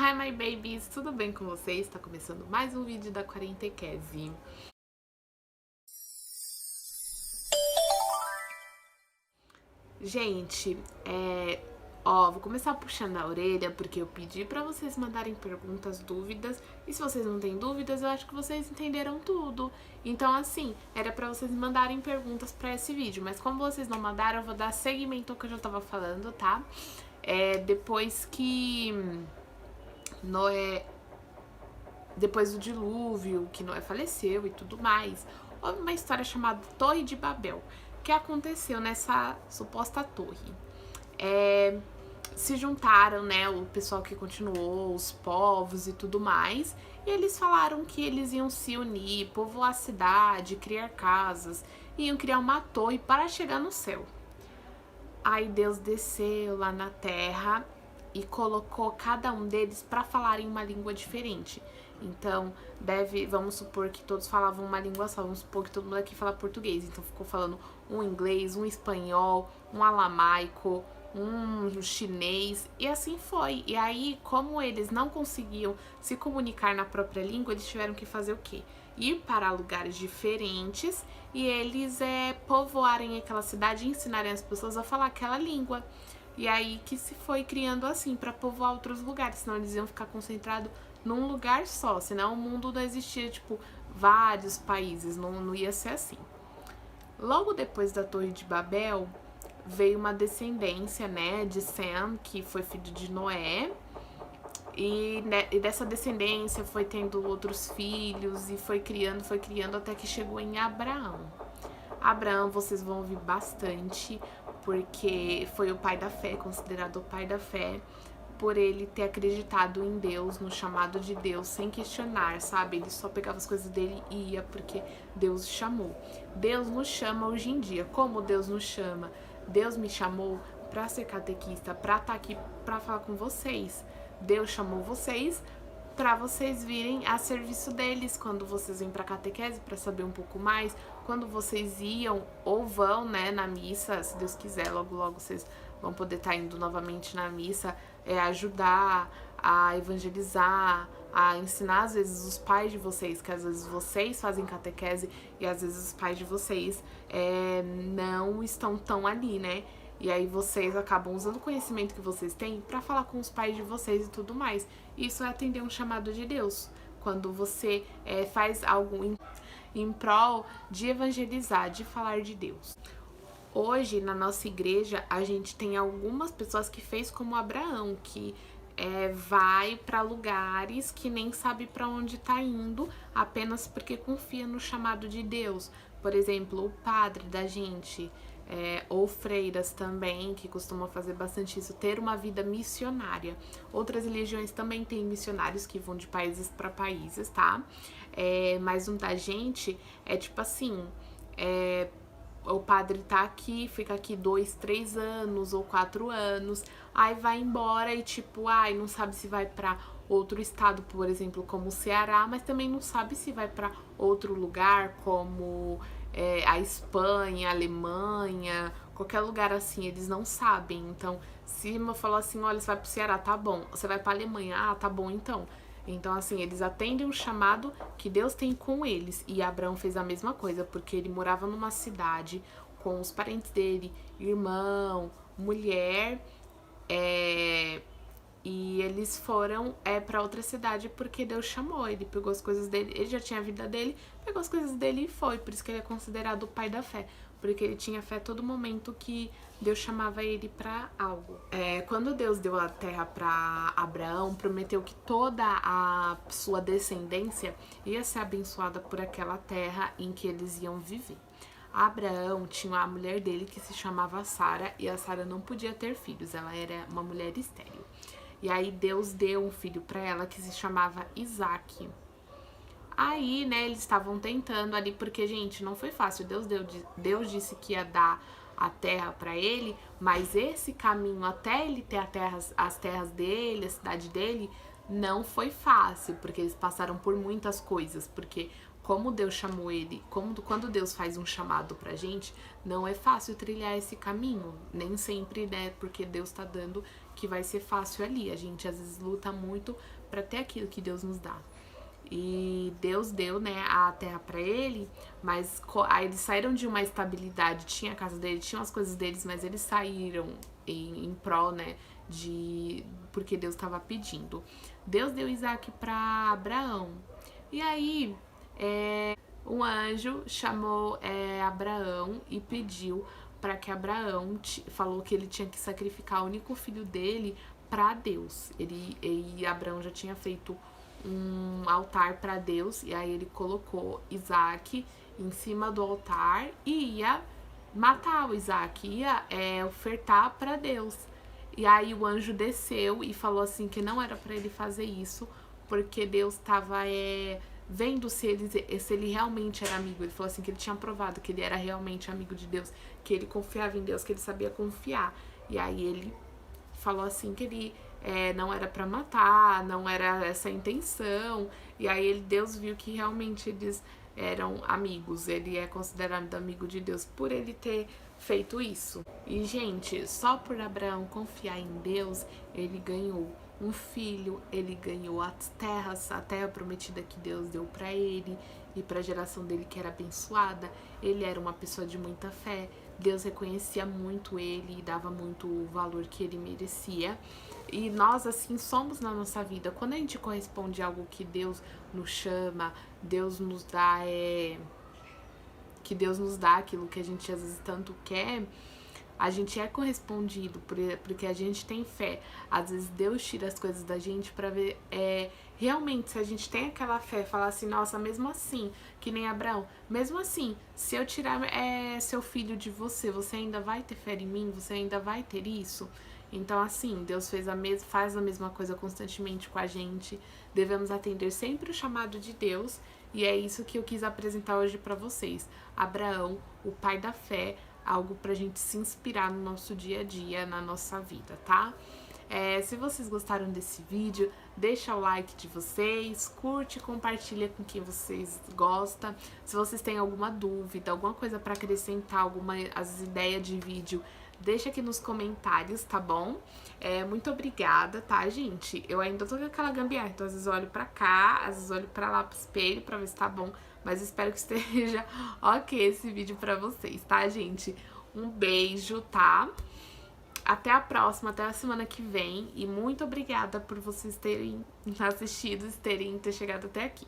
Hi my babies, tudo bem com vocês? Tá começando mais um vídeo da Quarentequese. Gente, vou começar puxando a orelha porque eu pedi pra vocês mandarem perguntas, dúvidas, e se vocês não têm dúvidas, eu acho que vocês entenderam tudo. Então, assim, era pra vocês mandarem perguntas pra esse vídeo, mas como vocês não mandaram, eu vou dar seguimento ao que eu já tava falando, tá? Depois que Noé, depois do dilúvio, que Noé faleceu e tudo mais, houve uma história chamada Torre de Babel, que aconteceu nessa suposta torre. Se juntaram, né, o pessoal que continuou, os povos e tudo mais, e eles falaram que eles iam se unir, povoar a cidade, criar casas, iam criar uma torre para chegar no céu. Aí Deus desceu lá na terra e colocou cada um deles para falar em uma língua diferente. Então, vamos supor que todos falavam uma língua só, vamos supor que todo mundo aqui fala português, então ficou falando um inglês, um espanhol, um alamaico, um chinês, e assim foi. E aí, como eles não conseguiam se comunicar na própria língua, eles tiveram que fazer o quê? Ir para lugares diferentes e eles povoarem aquela cidade e ensinarem as pessoas a falar aquela língua. E aí que se foi criando assim para povoar outros lugares, senão eles iam ficar concentrados num lugar só, senão o mundo não existia, tipo, vários países, não ia ser assim. Logo depois da Torre de Babel, veio uma descendência, né, de Sem, que foi filho de Noé, e dessa descendência foi tendo outros filhos e foi criando até que chegou em Abraão. Abraão, vocês vão ouvir bastante, porque foi o pai da fé, considerado o pai da fé, por ele ter acreditado em Deus, no chamado de Deus, sem questionar, sabe? Ele só pegava as coisas dele e ia porque Deus chamou. Deus nos chama hoje em dia. Como Deus nos chama? Deus me chamou para ser catequista, para estar aqui para falar com vocês. Deus chamou vocês para vocês virem a serviço deles quando vocês vêm para catequese, para saber um pouco mais, quando vocês iam ou vão, né, na missa, se Deus quiser, logo logo vocês vão poder estar indo novamente na missa, ajudar a evangelizar, a ensinar às vezes os pais de vocês, que às vezes vocês fazem catequese e às vezes os pais de vocês não estão tão ali, né? E aí vocês acabam usando o conhecimento que vocês têm para falar com os pais de vocês e tudo mais. Isso é atender um chamado de Deus. Quando você faz algo em prol de evangelizar, de falar de Deus. Hoje, na nossa igreja, a gente tem algumas pessoas que fez como Abraão, que vai para lugares que nem sabe para onde está indo, apenas porque confia no chamado de Deus. Por exemplo, o padre da gente, ou freiras também, que costumam fazer bastante isso, ter uma vida missionária. Outras religiões também têm missionários que vão de países para países, tá? Mas um da gente é tipo assim, o padre tá aqui, fica aqui 2, 3 anos ou 4 anos, aí vai embora e tipo, não sabe se vai pra outro estado, por exemplo, como o Ceará, mas também não sabe se vai pra outro lugar, como a Espanha, a Alemanha, qualquer lugar assim, eles não sabem. Então, se eu falar assim, olha, você vai pro Ceará, tá bom. Você vai pra Alemanha, tá bom então. Então, assim, eles atendem o chamado que Deus tem com eles. E Abraão fez a mesma coisa, porque ele morava numa cidade com os parentes dele, irmão, mulher, e eles foram para outra cidade porque Deus chamou. Ele pegou as coisas dele, ele já tinha a vida dele, pegou as coisas dele e foi. Por isso que ele é considerado o pai da fé, porque ele tinha fé a todo momento que Deus chamava ele para algo. Quando Deus deu a terra para Abraão, prometeu que toda a sua descendência ia ser abençoada por aquela terra em que eles iam viver. Abraão tinha a mulher dele que se chamava Sara, e a Sara não podia ter filhos, ela era uma mulher estéril. E aí Deus deu um filho para ela que se chamava Isaac. Aí, né, eles estavam tentando ali, porque, gente, não foi fácil. Deus disse que ia dar a terra para ele, mas esse caminho até ele ter as terras dele, a cidade dele, não foi fácil, porque eles passaram por muitas coisas, porque como Deus chamou ele, quando Deus faz um chamado pra gente, não é fácil trilhar esse caminho, nem sempre, né, porque Deus tá dando que vai ser fácil ali. A gente às vezes luta muito para ter aquilo que Deus nos dá. E Deus deu, né, a terra para ele, mas aí eles saíram de uma estabilidade, tinha a casa dele, tinha as coisas deles, mas eles saíram em prol, né, porque Deus estava pedindo. Deus deu Isaac para Abraão. E aí, um anjo chamou Abraão e pediu para que Abraão falou que ele tinha que sacrificar o único filho dele para Deus. E Abraão já tinha feito um altar para Deus, e aí ele colocou Isaac em cima do altar e ia matar o Isaac, ia ofertar para Deus. E aí o anjo desceu e falou assim que não era para ele fazer isso, porque Deus estava vendo se ele realmente era amigo. Ele falou assim que ele tinha provado que ele era realmente amigo de Deus, que ele confiava em Deus, que ele sabia confiar. E aí ele falou assim que ele não era para matar, não era essa a intenção. E aí Deus viu que realmente eles eram amigos. Ele é considerado amigo de Deus por ele ter feito isso. E, gente, só por Abraão confiar em Deus, ele ganhou um filho, ele ganhou as terras, a terra prometida que Deus deu para ele e para a geração dele que era abençoada. Ele era uma pessoa de muita fé. Deus reconhecia muito ele e dava muito o valor que ele merecia. E nós, assim, somos na nossa vida. Quando a gente corresponde a algo que Deus nos chama, Deus nos dá, que Deus nos dá aquilo que a gente às vezes tanto quer, a gente é correspondido, porque a gente tem fé. Às vezes Deus tira as coisas da gente pra ver realmente se a gente tem aquela fé, falar assim, nossa, mesmo assim, que nem Abraão, mesmo assim, se eu tirar seu filho de você, você ainda vai ter fé em mim? Você ainda vai ter isso? Então, assim, Deus faz a mesma coisa constantemente com a gente. Devemos atender sempre o chamado de Deus. E é isso que eu quis apresentar hoje pra vocês. Abraão, o pai da fé, algo pra gente se inspirar no nosso dia a dia, na nossa vida, tá? Se vocês gostaram desse vídeo, deixa o like de vocês, curte, compartilha com quem vocês gostam. Se vocês têm alguma dúvida, alguma coisa pra acrescentar, as ideias de vídeo, deixa aqui nos comentários, tá bom? Muito obrigada, tá, gente? Eu ainda tô com aquela gambiarra, então às vezes eu olho pra cá, às vezes eu olho pra lá pro espelho pra ver se tá bom, mas espero que esteja ok esse vídeo pra vocês, tá, gente? Um beijo, tá? Até a próxima, até a semana que vem, e muito obrigada por vocês terem assistido e ter chegado até aqui.